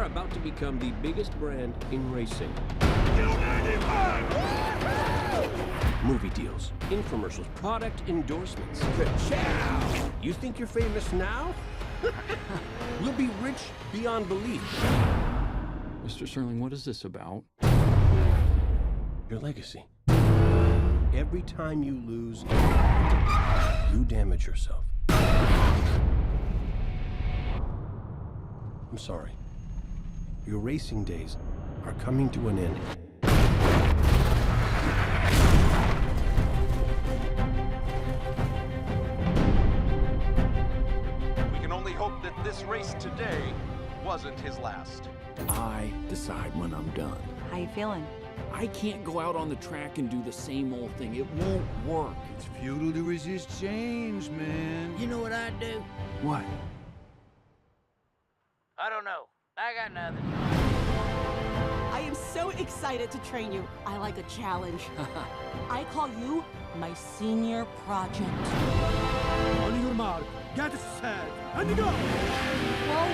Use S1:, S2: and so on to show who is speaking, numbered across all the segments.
S1: about to become the biggest brand in racing. Movie deals, infomercials, product endorsements. Ka-chow! You think you're famous now? We'll be rich beyond belief.
S2: Mr. Sterling, what is this about?
S1: Your legacy. Every time you lose, you damage yourself. I'm sorry. Your racing days are coming to an end.
S3: We can only hope that this race today wasn't his last.
S2: I decide when I'm done.
S4: How you feeling?
S2: I can't go out on the track and do the same old thing. It won't work.
S5: It's futile to resist change, man.
S6: You know what I'd do?
S2: What?
S6: I don't know. I got nothing.
S7: I am so excited to train you. I like a challenge. I call you my senior project.
S5: On your mark, get set, and go!
S7: Whoa.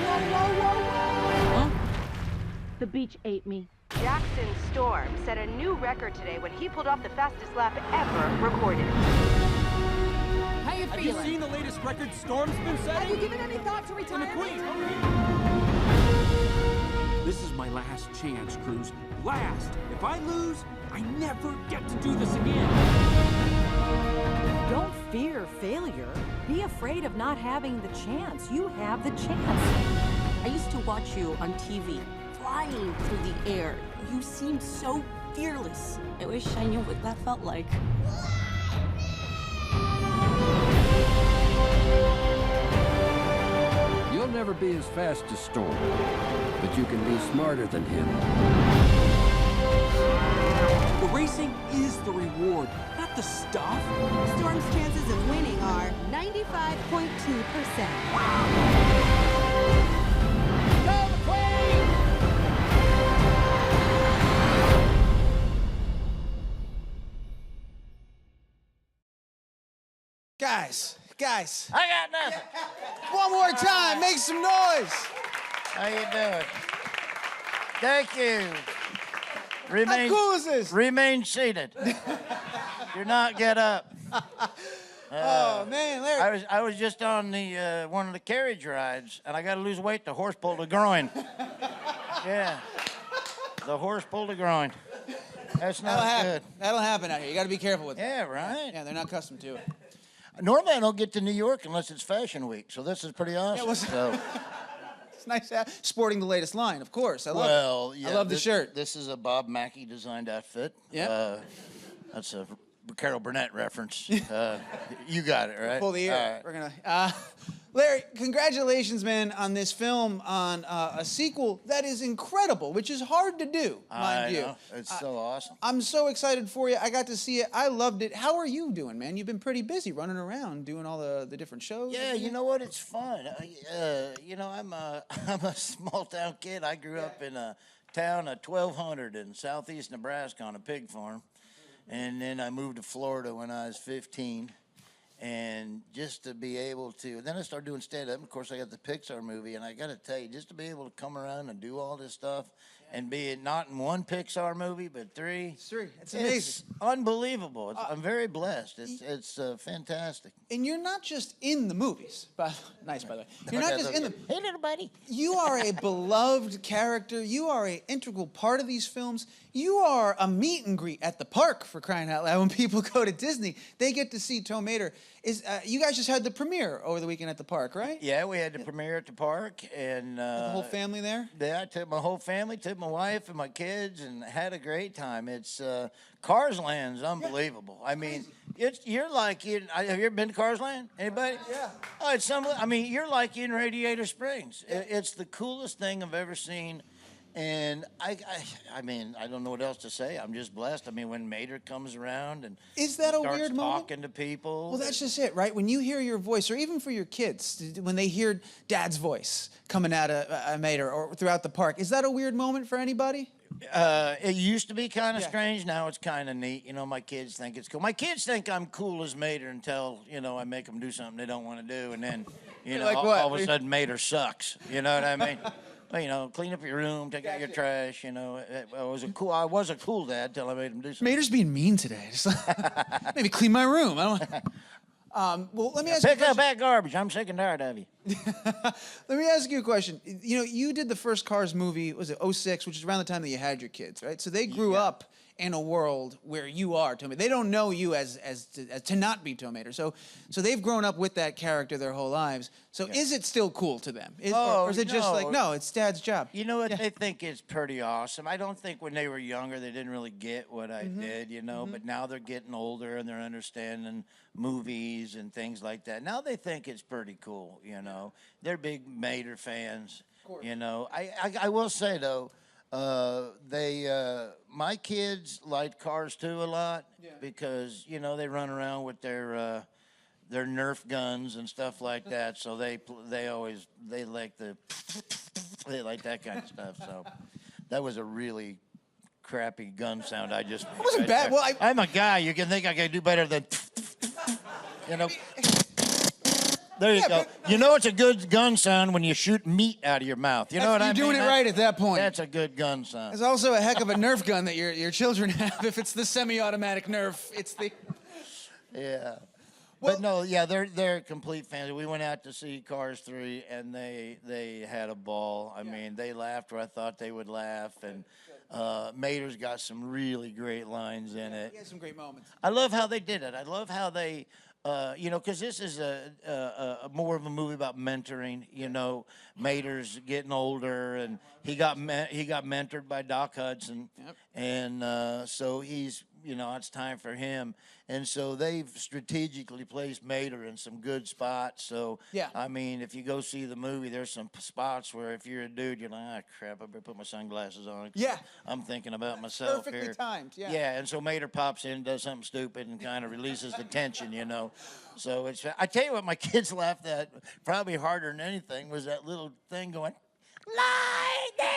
S7: Huh? The beach ate me.
S8: Jackson Storm set a new record today when he pulled off the fastest lap ever recorded.
S7: How you
S5: Have
S7: feeling?
S5: you seen the latest record Storm's been setting?
S7: Have you given any thought to retirement?
S5: McQueen!
S2: This is my last chance, Cruz. Last. If I lose, I never get to do this again.
S4: Don't fear failure. Be afraid of not having the chance. You have the chance.
S7: I used to watch you on TV, flying through the air. You seemed so fearless. I wish I knew what that felt like.
S9: You'll never be as fast as Storm, but you can be smarter than him.
S2: The racing is the reward, not the stuff.
S8: Storm's chances of winning are 95.2%.
S5: Guys,
S6: I got nothing.
S5: one more time, make some noise.
S6: How you doing? Thank you.
S5: How cool is this?
S6: Remain seated. Do not get up.
S5: Oh man, Larry.
S6: I was just on the one of the carriage rides, and I got to lose weight. The horse pulled a groin. Yeah, the horse pulled a groin. That's not good.
S5: That'll happen out here. You got to be careful with it.
S6: Yeah, right.
S5: Yeah, they're not accustomed to it.
S6: Normally, I don't get to New York unless it's Fashion Week, so this is pretty awesome. So,
S5: It's nice sporting the latest line, of course. I love the shirt.
S6: This is a Bob Mackie designed outfit.
S5: Yeah.
S6: That's a Carol Burnett reference. You got it, right?
S5: Pull the ear.
S6: All right.
S5: We're gonna. Larry, congratulations, man, on this film, on a sequel that is incredible, which is hard to do, mind you.
S6: Know. It's so awesome.
S5: I'm so excited for you. I got to see it. I loved it. How are you doing, man? You've been pretty busy running around doing all the different shows.
S6: Yeah, you know what? It's fun. You know, I'm a small town kid. I grew up in a town of 1,200 in southeast Nebraska on a pig farm, and then I moved to Florida when I was 15. And just to be able to, then I started doing stand-up. Of course, I got the Pixar movie, and I got to tell you, just to be able to come around and do all this stuff, and be it not in one Pixar movie, but three.
S5: It's three. It's amazing.
S6: It's unbelievable. I'm very blessed. It's fantastic.
S5: And you're not just in the movies. Nice, by the way. You're not just in them.
S6: Hey, little buddy.
S5: You are a beloved character. You are an integral part of these films. You are a meet and greet at the park, for crying out loud. When people go to Disney, they get to see Tow Mater. You guys just had the premiere over the weekend at the park, right?
S6: Yeah, we had the premiere at the park, and
S5: The whole family there?
S6: Yeah, I took my whole family, took my wife and my kids, and had a great time. It's Cars Land's unbelievable. I mean, you're like have you ever been to Cars Land? Anybody?
S5: Yeah.
S6: Oh, it's I mean, you're like in Radiator Springs. It's the coolest thing I've ever seen. And I mean, I don't know what else to say. I'm just blessed. I mean, when Mater comes around and
S5: Is that a
S6: starts
S5: weird moment?
S6: talking to people.
S5: Well, that's just it, right? When you hear your voice, or even for your kids, when they hear Dad's voice coming out of Mater or throughout the park, is that a weird moment for anybody?
S6: It used to be kind of strange. Now it's kind of neat. You know, my kids think it's cool. My kids think I'm cool as Mater until, you know, I make them do something they don't want to do. And then, you know,
S5: Like
S6: all
S5: what?
S6: of a sudden Mater sucks. You know what I mean? you know, clean up your room, take out your trash. You know, I was a cool dad till I made him do something.
S5: Mater's being mean today. Just maybe clean my room. I don't. Well, let me ask you a
S6: Pick up
S5: question.
S6: that garbage. I'm sick and tired of you.
S5: Let me ask you a question. You know, you did the first Cars movie, was it 06, which is around the time that you had your kids, right? So they grew up in a world where you are Tow Mater. They don't know you as to not be Tow Mater. So they've grown up with that character their whole lives. So is it still cool to them? Or is it just like, no, it's Dad's job?
S6: You know what? They think it's pretty awesome. I don't think when they were younger they didn't really get what I did, you know. But now they're getting older and they're understanding movies and things like that. Now they think it's pretty cool, you know. They're big Mater fans, you know. I will say though, my kids like Cars 2 a lot because, you know, they run around with their Nerf guns and stuff like that. So they like that kind of stuff. So that was a really crappy gun sound. It
S5: wasn't bad. Well,
S6: I'm a guy. You can think I can do better than, you know. There you go. You know it's a good gun sound when you shoot meat out of your mouth. You know what I mean?
S5: You're doing it right at that point.
S6: That's a good gun sound.
S5: It's also a heck of a Nerf gun that your children have. If it's the semi-automatic Nerf, it's the...
S6: Yeah.
S5: Well,
S6: but no, yeah, they're complete fans. We went out to see Cars 3, and they had a ball. I mean, they laughed where I thought they would laugh, and Mater's got some really great lines in it.
S5: He has some great moments.
S6: I love how they did it. I love how they... you know, because this is a more of a movie about mentoring. You know, Mater's getting older, and he got mentored by Doc Hudson, and so he's, you know, it's time for him. And so they've strategically placed Mater in some good spots. So, I mean, if you go see the movie, there's some spots where if you're a dude, you're like, ah, crap, I better put my sunglasses on.
S5: Yeah.
S6: I'm thinking about myself
S5: Perfectly
S6: here.
S5: timed, yeah.
S6: Yeah, and so Mater pops in, does something stupid, and kind of releases the tension, you know. So it's, I tell you what, my kids laughed at probably harder than anything was that little thing going, lightning!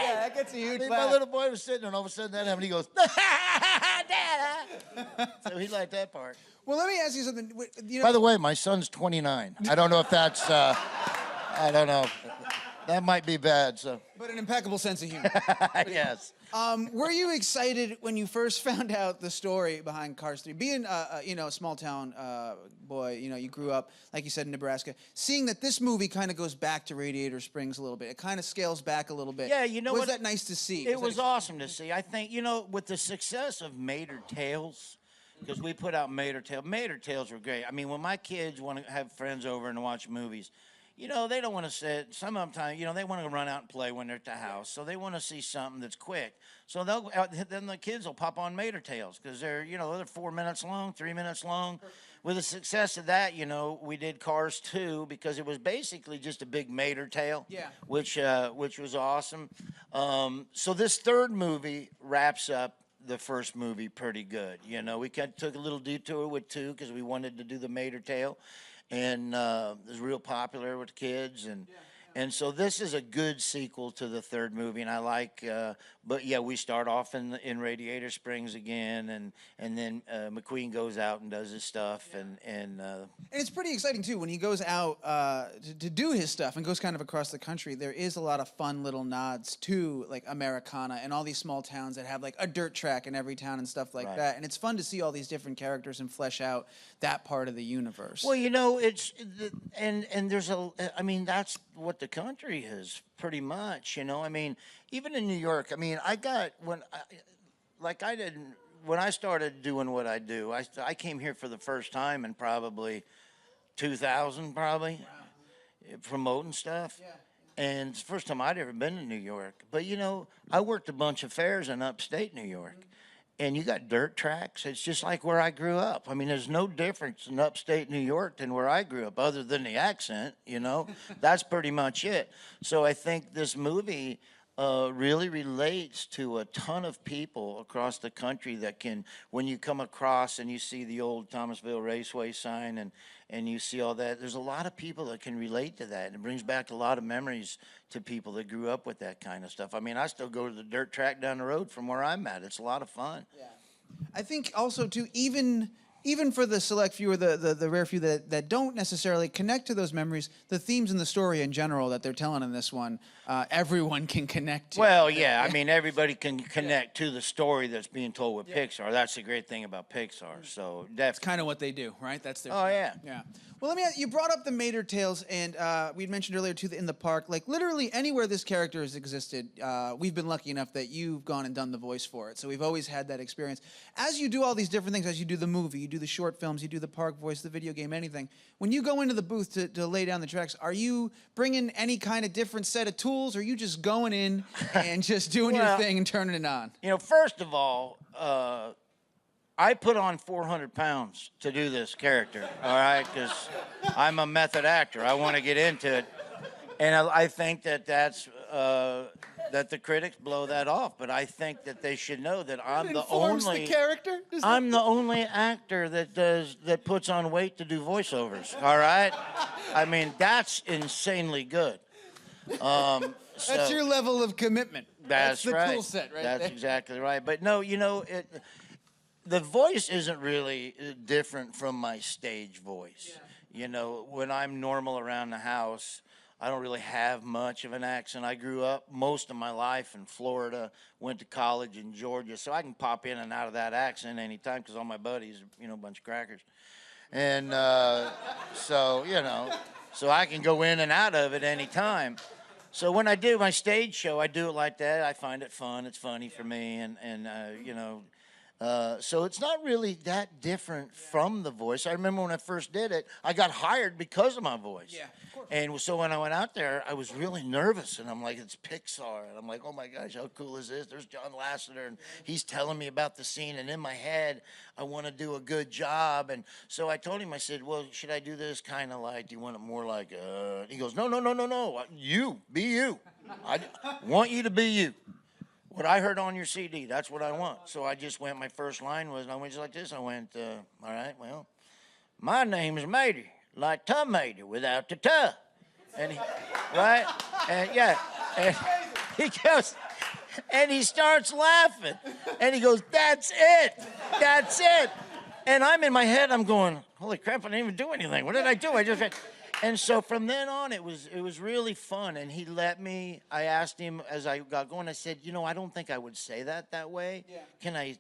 S5: Yeah, that gets a huge
S6: My
S5: laugh.
S6: little boy was sitting there, and all of a sudden that happened. He goes, Dada! So he liked that part.
S5: Well, let me ask you something. You know,
S6: By the way, my son's 29. I don't know if that's, I don't know. That might be bad. So.
S5: But an impeccable sense of humor.
S6: Yes.
S5: Were you excited when you first found out the story behind Cars 3? Being you know, a small town boy, you know, you grew up, like you said, in Nebraska. Seeing that this movie kind of goes back to Radiator Springs a little bit. It kind of scales back a little bit.
S6: Yeah, you know
S5: was
S6: what?
S5: that nice to see?
S6: It was awesome to see. I think, you know, with the success of Mater Tales, because we put out Mater Tales were great. I mean, when my kids want to have friends over and watch movies, you know, they don't want to sit. Some of them, you know, they want to run out and play when they're at the house. So they want to see something that's quick. So then the kids will pop on Mater Tales because they're, you know, they're 4 minutes long, 3 minutes long. With the success of that, you know, we did Cars 2 because it was basically just a big Mater tale, which was awesome. So this third movie wraps up the first movie pretty good. You know, we took a little detour with 2 because we wanted to do the Mater tale. And it was real popular with kids, and so this is a good sequel to the third movie, and I like. But yeah, we start off in Radiator Springs again, and then McQueen goes out and does his stuff, and
S5: it's pretty exciting too when he goes out to do his stuff and goes kind of across the country. There is a lot of fun little nods to like Americana and all these small towns that have like a dirt track in every town and stuff like that, and it's fun to see all these different characters and flesh out that part of the universe.
S6: Well, you know, and there's I mean, that's what the country is pretty much, you know. I mean, even in New York, I mean, when I started doing what I do, I came here for the first time in probably 2000, promoting stuff. And it's the first time I'd ever been to New York. But, you know, I worked a bunch of fairs in upstate New York. And you got dirt tracks. It's just like where I grew up. I mean, there's no difference in upstate New York than where I grew up, other than the accent, you know. That's pretty much it. So I think this movie really relates to a ton of people across the country that can, when you come across and you see the old Thomasville Raceway sign and you see all that, there's a lot of people that can relate to that. And it brings back a lot of memories to people that grew up with that kind of stuff. I mean, I still go to the dirt track down the road from where I'm at. It's a lot of fun.
S5: Yeah. I think also, too, even even for the select few or the rare few that don't necessarily connect to those memories, the themes in the story in general that they're telling in this one, everyone can connect to.
S6: Well, yeah, I mean, everybody can connect to the story that's being told with Pixar. That's the great thing about Pixar. So
S5: That's
S6: definitely.
S5: kind of what they do, right? That's their.
S6: Oh, yeah.
S5: Yeah. Well, let me ask, you brought up the Mater tales, and we'd mentioned earlier, too, that in the park, like literally anywhere this character has existed, we've been lucky enough that you've gone and done the voice for it. So we've always had that experience. As you do all these different things, as you do the movie, you do the short films, you do the park voice, the video game, anything, when you go into the booth to lay down the tracks, are you bringing any kind of different set of tools, or are you just going in and just doing your thing and turning it on?
S6: You know, first of all, I put on 400 pounds to do this character, all right, because I'm a method actor. I want to get into it. And I think that's that the critics blow that off, but I think that they should know that I'm the only
S5: character.
S6: I'm the only actor that puts on weight to do voiceovers, all right? I mean, that's insanely good.
S5: That's your level of commitment.
S6: That's
S5: the
S6: right.
S5: tool set right
S6: That's
S5: there.
S6: exactly right. But no, you know, the voice isn't really different from my stage voice. Yeah. You know, when I'm normal around the house, I don't really have much of an accent. I grew up most of my life in Florida, went to college in Georgia, so I can pop in and out of that accent anytime because all my buddies, you know, a bunch of crackers. And so, you know, so I can go in and out of it anytime. So when I do my stage show, I do it like that. I find it fun. It's funny for me, and you know, so it's not really that different from the voice. I remember when I first did it, I got hired because of my voice.
S5: Yeah, of course.
S6: And so when I went out there, I was really nervous, and I'm like, it's Pixar, and I'm like, oh my gosh, how cool is this? There's John Lasseter, and he's telling me about the scene, and in my head, I want to do a good job. And so I told him, I said, well, should I do this kind of like, do you want it more like, he goes, no, you, be you. I want you to be you. What I heard on your CD, that's what I want. So I just went, my first line was, and I went just like this. I went, all right, well, my name is Mater, like tomato without the tuh. And he, right? And yeah, and he goes, and he starts laughing. And he goes, that's it. And I'm in my head, I'm going, holy crap, I didn't even do anything. What did I do? And so from then on, it was really fun. And he let me, I asked him as I got going, I said, you know, I don't think I would say that way. Yeah. Can I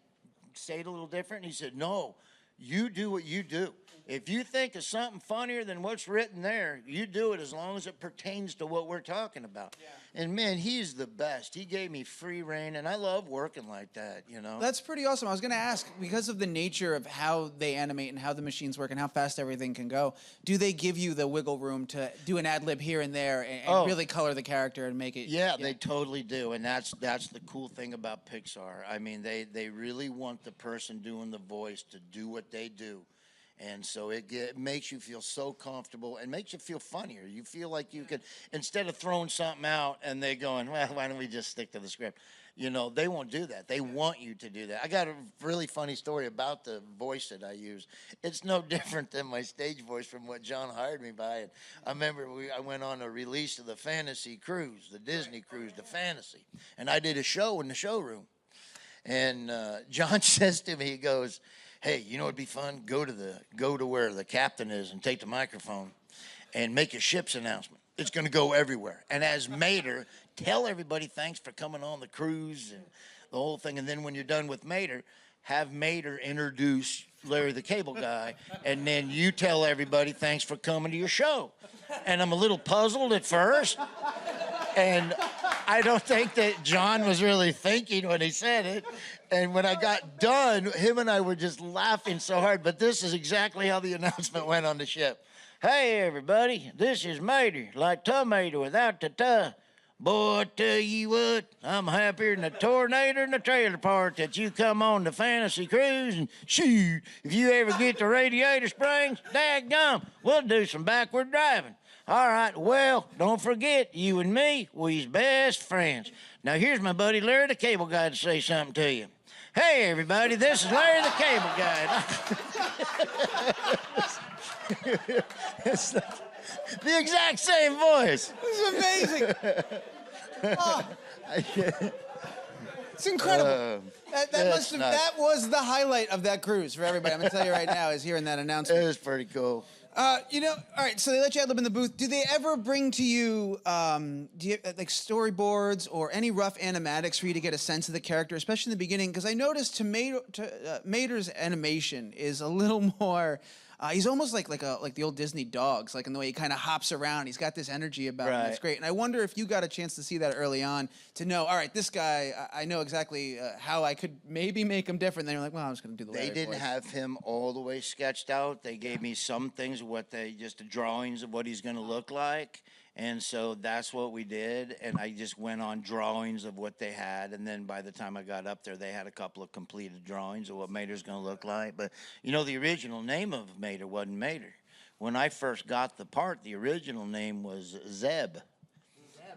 S6: say it a little different? And he said, no, you do what you do. If you think of something funnier than what's written there, you do it as long as it pertains to what we're talking about. Yeah. And man, he's the best. He gave me free rein, and I love working like that, you know.
S5: That's pretty awesome. I was going to ask, because of the nature of how they animate and how the machines work and how fast everything can go, do they give you the wiggle room to do an ad-lib here and there and really color the character and make it?
S6: Yeah, they totally do, and that's the cool thing about Pixar. I mean, they really want the person doing the voice to do what they do. And so it makes you feel so comfortable and makes you feel funnier. You feel like you could, instead of throwing something out and they going, well, why don't we just stick to the script? You know, they won't do that. They want you to do that. I got a really funny story about the voice that I use. It's no different than my stage voice from what John hired me by. And I remember I went on a release of the Fantasy Cruise, the Disney Cruise, the Fantasy. And I did a show in the showroom. And John says to me, he goes, hey, you know what'd be fun? Go to where the captain is and take the microphone and make a ship's announcement. It's going to go everywhere. And as Mater, tell everybody thanks for coming on the cruise and the whole thing. And then when you're done with Mater, have Mater introduce Larry the Cable Guy, and then you tell everybody thanks for coming to your show. And I'm a little puzzled at first. And I don't think that John was really thinking when he said it. And when I got done, him and I were just laughing so hard. But this is exactly how the announcement went on the ship. Hey, everybody, this is Mater, like tomato without the tuh. Boy, I tell you what, I'm happier than a tornado in the trailer park that you come on the Fantasy Cruise and shoot, if you ever get to Radiator Springs, daggum, we'll do some backward driving. All right, well, don't forget, you and me, we's best friends. Now, here's my buddy Larry the Cable Guy to say something to you. Hey, everybody, this is Larry the Cable Guy. It's the exact same voice.
S5: This is amazing. Oh. It's incredible.
S6: That's nuts.
S5: That was the highlight of that cruise for everybody. I'm gonna tell you right now, is hearing that announcement.
S6: It was pretty cool.
S5: You know, all right, so they let you ad-lib in the booth. Do they ever bring to you, do you like storyboards or any rough animatics for you to get a sense of the character, especially in the beginning? Because I noticed Mater's animation is a little more, he's almost like the old Disney dogs, like in the way he kind of hops around. He's got this energy about him. It's great. And I wonder if you got a chance to see that early on to know, all right, this guy, I know exactly how I could maybe make him different. And then you're like, well, I'm just going to do the
S6: They
S5: Larry
S6: didn't
S5: voice.
S6: have him all the way sketched out. They gave me some things, just the drawings of what he's going to look like. And so that's what we did. And I just went on drawings of what they had. And then by the time I got up there, they had a couple of completed drawings of what Mater's going to look like. But, you know, the original name of Mater wasn't Mater. When I first got the part, the original name was Zeb.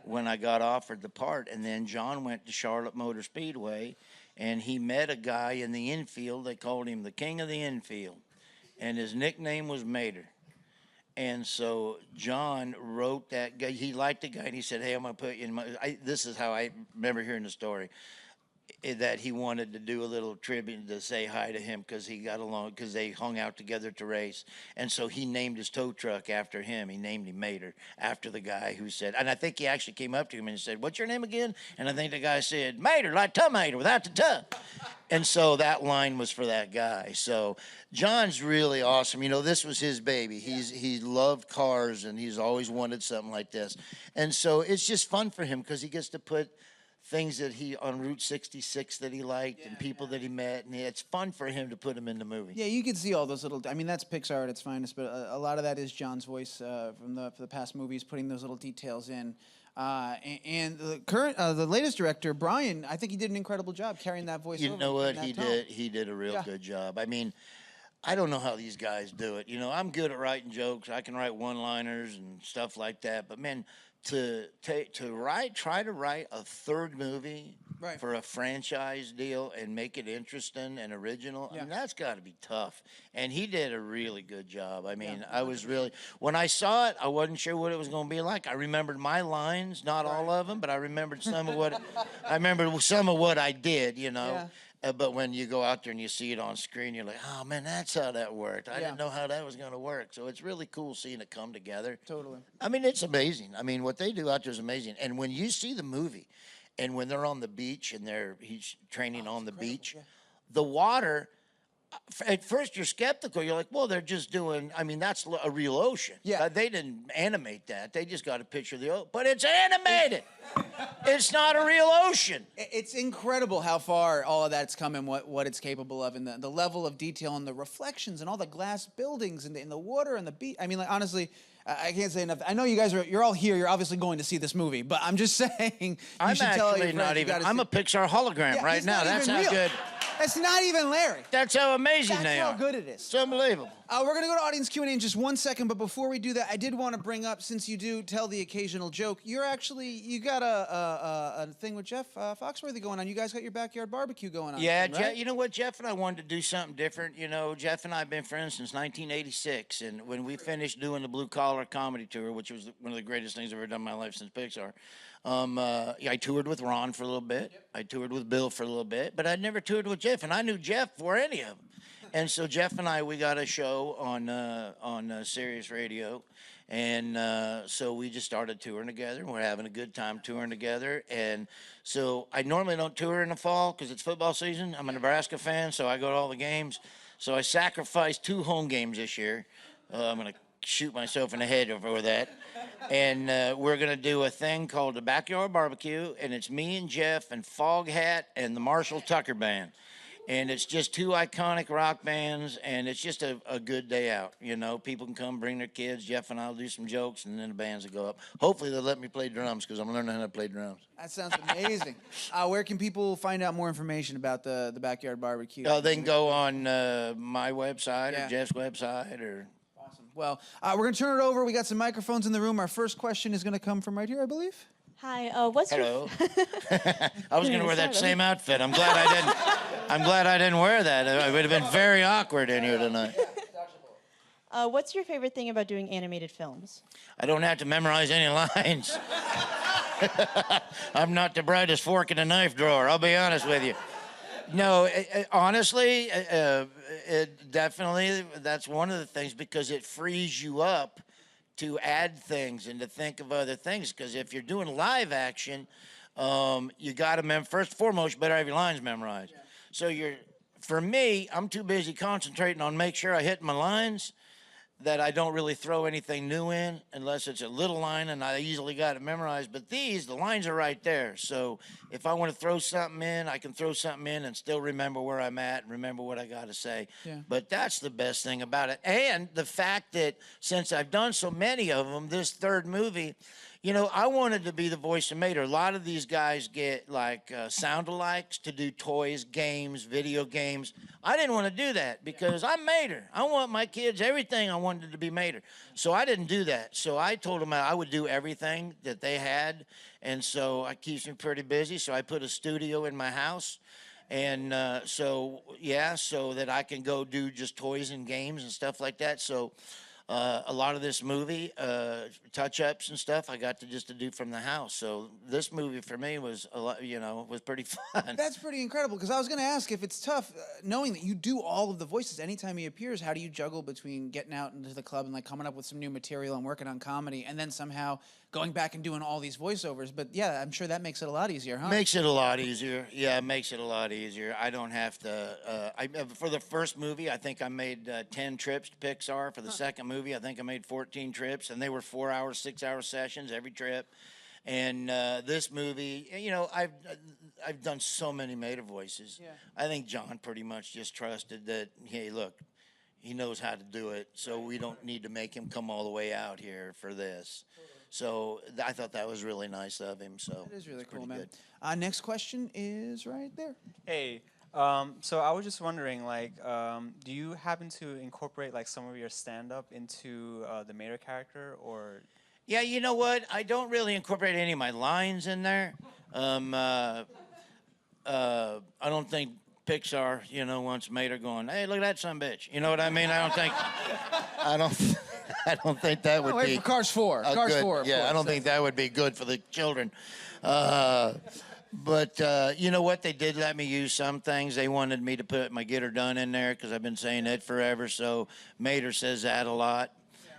S6: When I got offered the part. And then John went to Charlotte Motor Speedway, and he met a guy in the infield. They called him the king of the infield. And his nickname was Mater. And so John wrote that guy. He liked the guy, and he said, hey, I'm going to put you in my... this is how I remember hearing the story, that he wanted to do a little tribute to say hi to him because he got along, because they hung out together to race. And so he named his tow truck after him. He named him Mater, after the guy who said... And I think he actually came up to him and said, what's your name again? And I think the guy said, Mater, like tomato, without the tuh. And so that line was for that guy. So John's really awesome. You know, this was his baby. He loved cars, and he's always wanted something like this. And so it's just fun for him because he gets to put things that he, on Route 66 that he liked, and people that he met. And it's fun for him to put them in the movie. Yeah,
S5: you can see all those little, I mean, that's Pixar at its finest, but a lot of that is John's voice from the past movies, putting those little details in. And the latest director, Brian, I think he did an incredible job carrying that voice over.
S6: You know what? He did a real good job. I mean, I don't know how these guys do it. You know, I'm good at writing jokes. I can write one-liners and stuff like that. But man, try to write a third movie for a franchise deal and make it interesting and original, I mean, that's got to be tough. And he did a really good job. I mean, I was really, when I saw it, I wasn't sure what it was going to be like. I remembered my lines, not all of them, but I remembered some of what I did, you know. But when you go out there and you see it on screen, you're like, oh, man, that's how that worked. I didn't know how that was going to work. So it's really cool seeing it come together.
S5: Totally.
S6: I mean, it's amazing. I mean, what they do out there is amazing. And when you see the movie, and when they're on the beach and he's training on the beach, the water... At first, you're skeptical. You're like, well, they're just doing, I mean, that's a real ocean. Yeah. They didn't animate that. They just got a picture of the ocean. But it's animated. It's not a real ocean.
S5: It's incredible how far all of that's come and what it's capable of, and the level of detail and the reflections and all the glass buildings and the water and the beach. I mean, like, honestly, I can't say enough. I know you guys you're all here. You're obviously going to see this movie, but I'm just saying
S6: I'm a Pixar hologram right now. That's how good.
S5: That's not even Larry.
S6: That's how amazing they are.
S5: That's how good it is.
S6: It's unbelievable.
S5: We're going to go to audience Q&A in just 1 second, but before we do that, I did want to bring up, since you do tell the occasional joke, you got a thing with Jeff Foxworthy going on. You guys got your backyard barbecue going on.
S6: Yeah,
S5: right?
S6: You know what? Jeff and I wanted to do something different. You know, Jeff and I have been friends since 1986, and when we finished doing the Blue Collar Comedy Tour, which was one of the greatest things I've ever done in my life since Pixar, I toured with Ron for a little bit. I toured with Bill for a little bit, but I'd never toured with Jeff, and I knew Jeff before any of them. And so Jeff and I, we got a show on Sirius Radio, and so we just started touring together. We're having a good time touring together, and so I normally don't tour in the fall because it's football season. I'm a Nebraska fan, so I go to all the games. So I sacrificed 2 home games this year. I'm going to shoot myself in the head over that. And we're going to do a thing called the Backyard Barbecue, and it's me and Jeff and Foghat and the Marshall Tucker Band. And it's just 2 iconic rock bands, and it's just a good day out. You know, people can come bring their kids. Jeff and I will do some jokes, and then the bands will go up. Hopefully they'll let me play drums because I'm learning how to play drums.
S5: That sounds amazing. Where can people find out more information about the Backyard Barbecue?
S6: They can go on my website or Jeff's website or...
S5: Well, we're going to turn it over. We got some microphones in the room. Our first question is going to come from right here, I believe.
S10: Hi,
S6: Hello. I was going to wear that same outfit. I'm glad I didn't wear that. It would have been very awkward in here tonight.
S10: What's your favorite thing about doing animated films?
S6: I don't have to memorize any lines. I'm not the brightest fork in the knife drawer, I'll be honest with you. No, honestly, it definitely, that's one of the things, because it frees you up to add things and to think of other things. Because if you're doing live action, you got to first and foremost, you better have your lines memorized. Yeah. So for me, I'm too busy concentrating on make sure I hit my lines that I don't really throw anything new in unless it's a little line and I easily got it memorized. But the lines are right there. So if I want to throw something in, I can throw something in and still remember where I'm at and remember what I got to say. Yeah. But that's the best thing about it. And the fact that since I've done so many of them, this third movie, you know, I wanted to be the voice of Mater. A lot of these guys get like sound-alikes to do toys, games, video games. I didn't want to do that because I'm Mater. I want my kids, everything I wanted to be Mater. So I didn't do that. So I told them I would do everything that they had. And so it keeps me pretty busy. So I put a studio in my house. And so that I can go do just toys and games and stuff like that. So a lot of this movie, touch-ups and stuff, I got to do from the house. So this movie for me was a lot, was pretty fun.
S5: That's pretty incredible, because I was going to ask if it's tough knowing that you do all of the voices anytime he appears. How do you juggle between getting out into the club and like coming up with some new material and working on comedy, and then somehow going back and doing all these voiceovers? But yeah, I'm sure that makes it a lot easier, huh?
S6: Makes it a lot easier. Yeah, it makes it a lot easier. I don't have to. For the first movie, I think I made 10 trips to Pixar. For the second movie, I think I made 14 trips, and they were 4-hour, 6-hour sessions every trip. And this movie, I've done so many Mater voices. Yeah. I think John pretty much just trusted that, hey, look, he knows how to do it, so we don't need to make him come all the way out here for this. So I thought that was really nice of him. So
S5: that is really cool, man. Next question is right there.
S10: Hey, so I was just wondering, like, do you happen to incorporate like some of your stand-up into the Mater character, or?
S6: Yeah, you know what? I don't really incorporate any of my lines in there. I don't think Pixar, wants Mater going, hey, look at that son of a bitch. You know what I mean? I don't think that would be.
S5: For Cars 4. Cars 4.
S6: Yeah, I don't think that would be good for the children. But you know what? They did let me use some things. They wanted me to put my get her done in there because I've been saying it forever. So Mater says that a lot.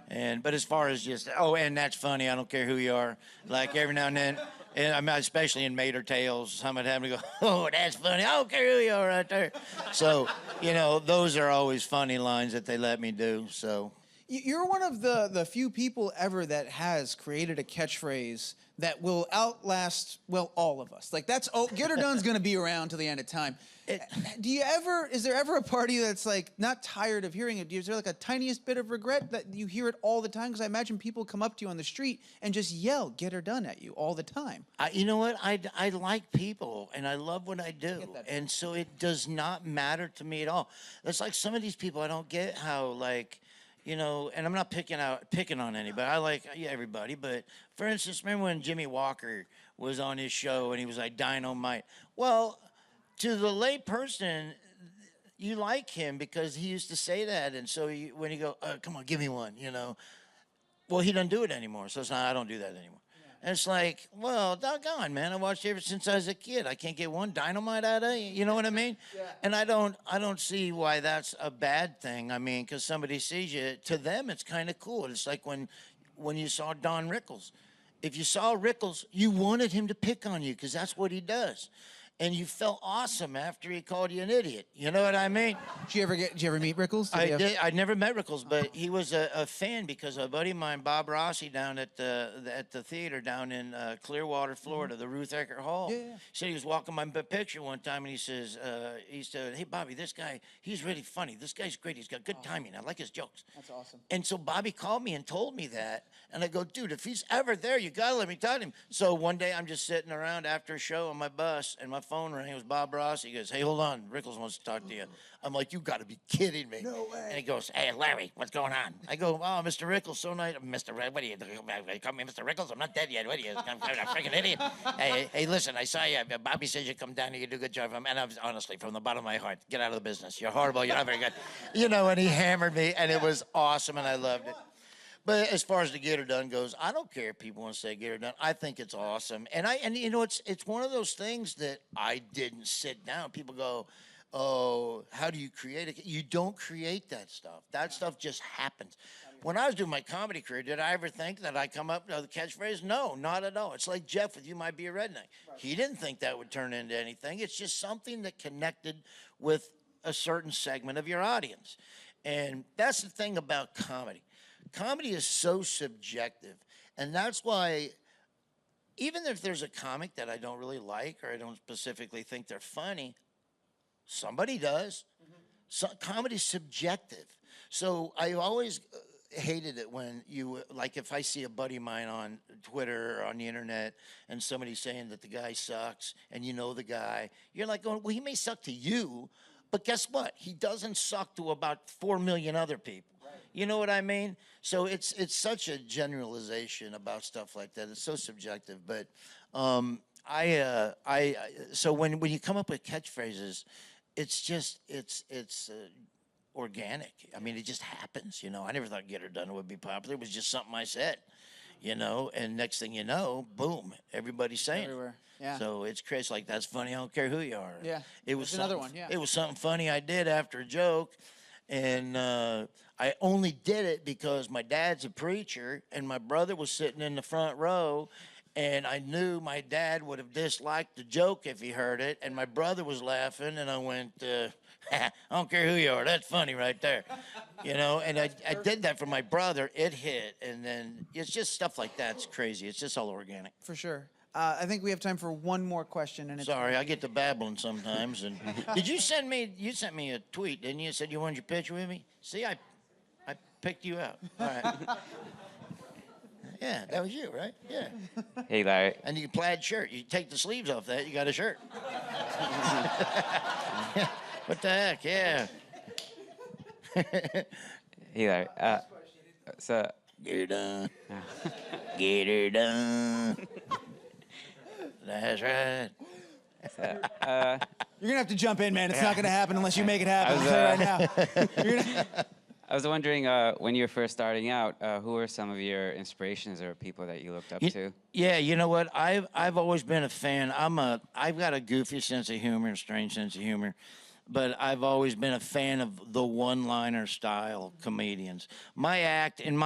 S6: But as far as just, and that's funny. I don't care who you are. Like every now and then, and I mean, especially in Mater Tales, somebody have to go, oh, that's funny. I don't care who you are right there. So, those are always funny lines that they let me do. So.
S5: You're one of the few people ever that has created a catchphrase that will outlast, well, all of us. Like, Get Her Done's going to be around till the end of time. Is there ever a party that's, like, not tired of hearing it? Is there, like, a tiniest bit of regret that you hear it all the time? Because I imagine people come up to you on the street and just yell, Get Her Done at you all the time.
S6: You know what? I like people, and I love what I do. And so it does not matter to me at all. It's like some of these people, I don't get how, like, and I'm not picking on anybody. I like everybody. But, for instance, remember when Jimmy Walker was on his show and he was like, Dynamite? Well, to the lay person, you like him because he used to say that. And so when you go, come on, give me one, well, he doesn't do it anymore. So it's not, I don't do that anymore. And it's like, well, doggone, man, I watched it ever since I was a kid. I can't get one Dynamite out of you. You know what I mean? Yeah. And I don't see why that's a bad thing. I mean, because somebody sees you. To them, it's kind of cool. It's like when you saw Don Rickles. If you saw Rickles, you wanted him to pick on you because that's what he does. And you felt awesome after he called you an idiot. You know what I mean?
S5: Did you ever meet Rickles?
S6: I did. I never met Rickles, but he was a fan because a buddy of mine, Bob Rossi, down at the theater down in Clearwater, Florida, the Ruth Eckerd Hall. Yeah. He said he was walking my picture one time, and he said, hey, Bobby, this guy, he's really funny. This guy's great. He's got good timing. I like his jokes.
S5: That's awesome.
S6: And so Bobby called me and told me that. And I go, dude, if he's ever there, you got to let me talk to him. So one day I'm just sitting around after a show on my bus, and my phone rang. It was Bob Ross. He goes, hey, hold on. Rickles wants to talk to you. I'm like, you got to be kidding me.
S5: No way.
S6: And he goes, hey, Larry, what's going on? I go, oh, Mr. Rickles, so nice. Mr. What are you call me Mr. Rickles? I'm not dead yet. What are you? I'm a freaking idiot. Hey, listen, I saw you. Bobby says you come down here, you do a good job. And I was, honestly, from the bottom of my heart, get out of the business. You're horrible. You're not very good. And he hammered me, and it was awesome, and I loved it. But as far as the Get Her Done goes, I don't care if people want to say Get Her Done. I think it's awesome. And you know, it's one of those things that I didn't sit down. People go, oh, how do you create it? You don't create that stuff. That stuff just happens. When I was doing my comedy career, did I ever think that I'd come up with the catchphrase? No, not at all. It's like Jeff with You Might Be a Redneck. Right. He didn't think that would turn into anything. It's just something that connected with a certain segment of your audience. And that's the thing about comedy. Comedy is so subjective. And that's why, even if there's a comic that I don't really like or I don't specifically think they're funny, somebody does. So, comedy's subjective. So I always hated it when you, like, if I see a buddy of mine on Twitter or on the internet and somebody's saying that the guy sucks and you know the guy, you're like going, well, he may suck to you, but guess what? He doesn't suck to about 4 million other people. Right. You know what I mean? So it's such a generalization about stuff like that. It's so subjective. But so when you come up with catchphrases, it's just organic. I mean, it just happens, you know. I never thought Get Her Done would be popular. It was just something I said, you know, and next thing you know, boom, everybody's saying
S5: Everywhere.
S6: it.
S5: Yeah.
S6: So it's crazy. Like, that's funny. I don't care who you are.
S5: Yeah.
S6: It was
S5: another one, yeah.
S6: It was something funny I did after a joke, and I only did it because my dad's a preacher, and my brother was sitting in the front row, and I knew my dad would have disliked the joke if he heard it, and my brother was laughing, and I went, I don't care who you are, that's funny right there. You know, and I did that for my brother. It hit, and then it's just stuff like that. It's crazy. It's just all organic.
S5: For sure. I think we have time for one more question. And
S6: Sorry, I get to babbling sometimes. And did you sent me a tweet, didn't you? You said you wanted your picture with me? See, I picked you out. All right. Yeah, that was you, right? Yeah.
S11: Hey, Larry.
S6: And your plaid shirt. You take the sleeves off that, you got a shirt. What the heck? Yeah.
S11: Hey, Larry. So.
S6: Get her done. Get her done. That's right.
S11: So,
S5: you're gonna have to jump in, man. It's not gonna happen unless you make it happen. I'll tell you right now.
S11: I was wondering, when you were first starting out, who were some of your inspirations or people that you looked up to?
S6: Yeah, you know what? I've always been a fan. I've got a goofy sense of humor and strange sense of humor, but I've always been a fan of the one-liner style comedians. My act and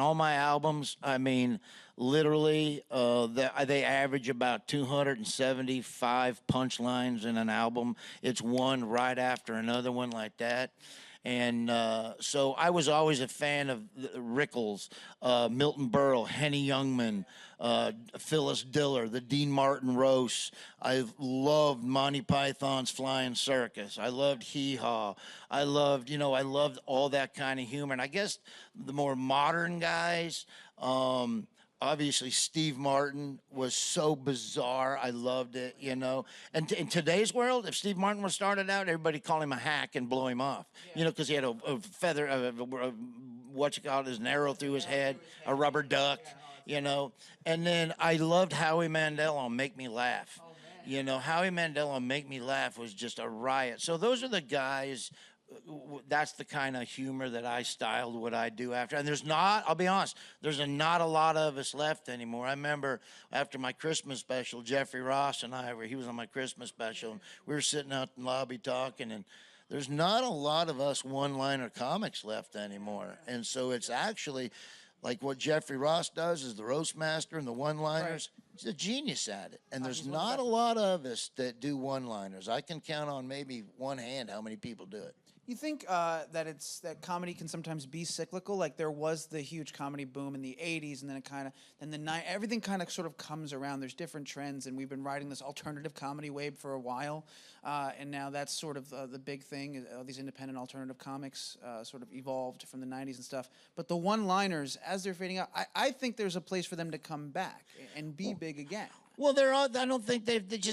S6: all my albums, I mean, literally, they average about 275 punchlines in an album. It's one right after another one like that. And so I was always a fan of Rickles, Milton Berle, Henny Youngman, Phyllis Diller, the Dean Martin roasts. I loved Monty Python's Flying Circus. I loved Hee Haw. I loved all that kind of humor. And I guess the more modern guys, obviously, Steve Martin was so bizarre. I loved it, you know. And in today's world, if Steve Martin was started out, everybody call him a hack and blow him off. Yeah. You know, because he had a feather, an arrow through his head, a rubber duck, you know. And then I loved Howie Mandel on Make Me Laugh. Oh, you know, Howie Mandel on Make Me Laugh was just a riot. So those are the guys. That's the kind of humor that I styled what I do after. And I'll be honest, there's not a lot of us left anymore. I remember after my Christmas special, Jeffrey Ross and he was on my Christmas special, and we were sitting out in the lobby talking, and there's not a lot of us one-liner comics left anymore. And so it's actually like what Jeffrey Ross does is the roast master and the one-liners. Right. He's a genius at it. And there's not a lot of us that do one-liners. I can count on maybe one hand how many people do it.
S5: You think that comedy can sometimes be cyclical? Like there was the huge comedy boom in the '80s, and then everything kind of sort of comes around. There's different trends, and we've been riding this alternative comedy wave for a while, and now that's sort of the big thing. These independent alternative comics sort of evolved from the '90s and stuff. But the one-liners, as they're fading out, I think there's a place for them to come back and be big again.
S6: Well, I don't think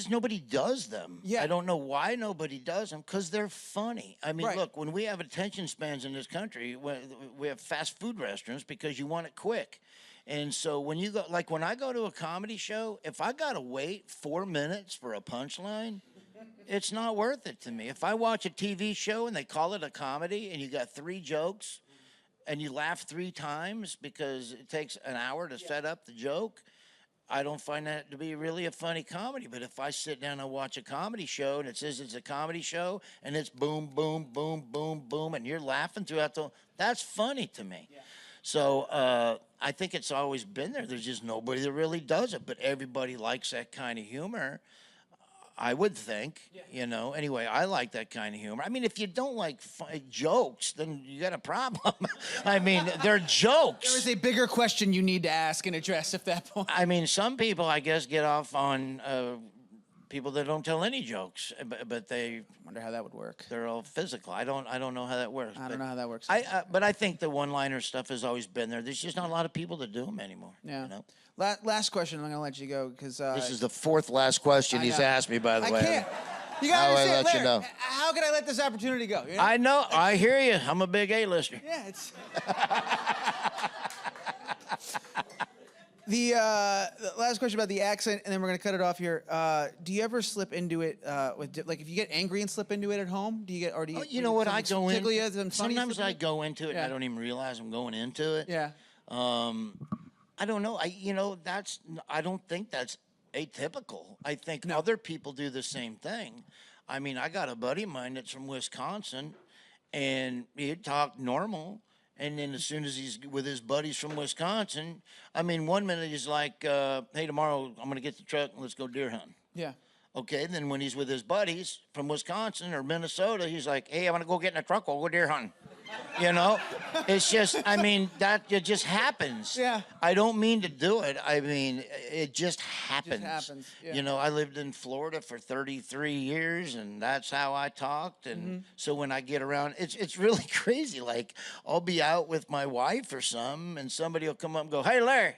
S6: nobody does them. Yeah. I don't know why nobody does them, because they're funny. I mean, Look, when we have attention spans in this country, we have fast food restaurants because you want it quick. And so when I go to a comedy show, if I got to wait 4 minutes for a punchline, it's not worth it to me. If I watch a TV show and they call it a comedy and you got 3 jokes, and you laugh 3 times because it takes an hour to set up the joke, I don't find that to be really a funny comedy. But if I sit down and watch a comedy show and it says it's a comedy show and it's boom, boom, boom, boom, boom, and you're laughing throughout that's funny to me. Yeah. So I think it's always been there. There's just nobody that really does it. But everybody likes that kind of humor, I would think, you know. Anyway, I like that kind of humor. I mean, if you don't like jokes, then you got a problem. I mean, they're jokes.
S5: There is a bigger question you need to ask and address at that point.
S6: I mean, some people, I guess, get off on people that don't tell any jokes, but they
S5: wonder how that would work.
S6: They're all physical. I don't know how that works.
S5: I don't know how that works.
S6: But I think the one-liner stuff has always been there. There's just not a lot of people that do them anymore.
S5: Yeah.
S6: You know?
S5: Last question. I'm gonna let you go because
S6: this is the 4th last question he's asked me. By the way,
S5: I can't. You gotta understand,
S6: let
S5: Larry,
S6: you know.
S5: How can I let this opportunity go? You know?
S6: I know. I hear you. I'm a big A-lister.
S5: Yeah, it's. The last question about the accent, and then we're gonna cut it off here. Do you ever slip into it like if you get angry and slip into it at home? Do you get or do you?
S6: You know what? I go in.
S5: Sometimes
S6: I go into it and I don't even realize I'm going into it.
S5: Yeah.
S6: I don't know. I don't think that's atypical. I think other people do the same thing. I mean, I got a buddy of mine that's from Wisconsin, and he'd talk normal. And then as soon as he's with his buddies from Wisconsin, I mean, one minute he's like, hey, tomorrow I'm going to get the truck and let's go deer hunting.
S5: Yeah.
S6: Okay, then when he's with his buddies from Wisconsin or Minnesota, he's like, hey, I'm going to go get in a truck, we'll go deer hunting. You know? It's just, I mean, it just happens.
S5: Yeah.
S6: I don't mean to do it. I mean, it just happens.
S5: It just happens, yeah.
S6: You know, I lived in Florida for 33 years, and that's how I talked. And so when I get around, it's really crazy. Like, I'll be out with my wife or something, and somebody will come up and go, hey, Larry.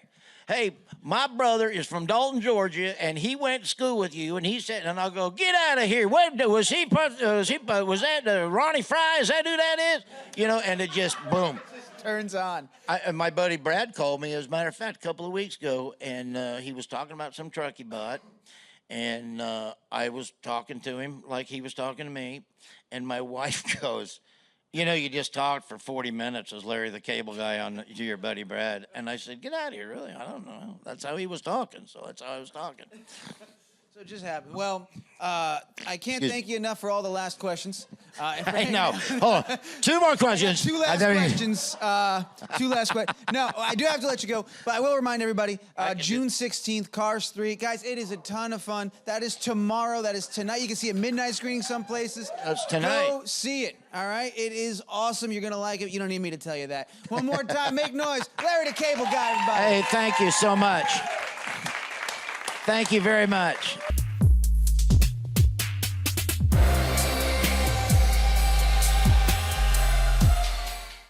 S6: Hey, my brother is from Dalton, Georgia, and he went to school with you. And he said, and I'll go, get out of here. What was that Ronnie Fry? Is that who that is? You know, and it just boom.
S5: Turns on.
S6: And my buddy Brad called me, as a matter of fact, a couple of weeks ago, and he was talking about some truck he bought. And I was talking to him like he was talking to me. And my wife goes, you know, you just talked for 40 minutes as Larry the Cable Guy to your buddy Brad. And I said, get out of here, really? I don't know. That's how he was talking, so that's how I was talking.
S5: So it just happened. Well, I can't thank you enough for all the last questions.
S6: I know. Hold on. 2 more questions.
S5: Two last questions. No, I do have to let you go, but I will remind everybody, June 16th, Cars 3. Guys, it is a ton of fun. That is tomorrow. That is tonight. You can see a midnight screening some places.
S6: That's tonight.
S5: Go see it, all right? It is awesome. You're going to like it. You don't need me to tell you that. One more time, make noise. Larry the Cable Guy, everybody.
S6: Hey, thank you so much. Thank you very much.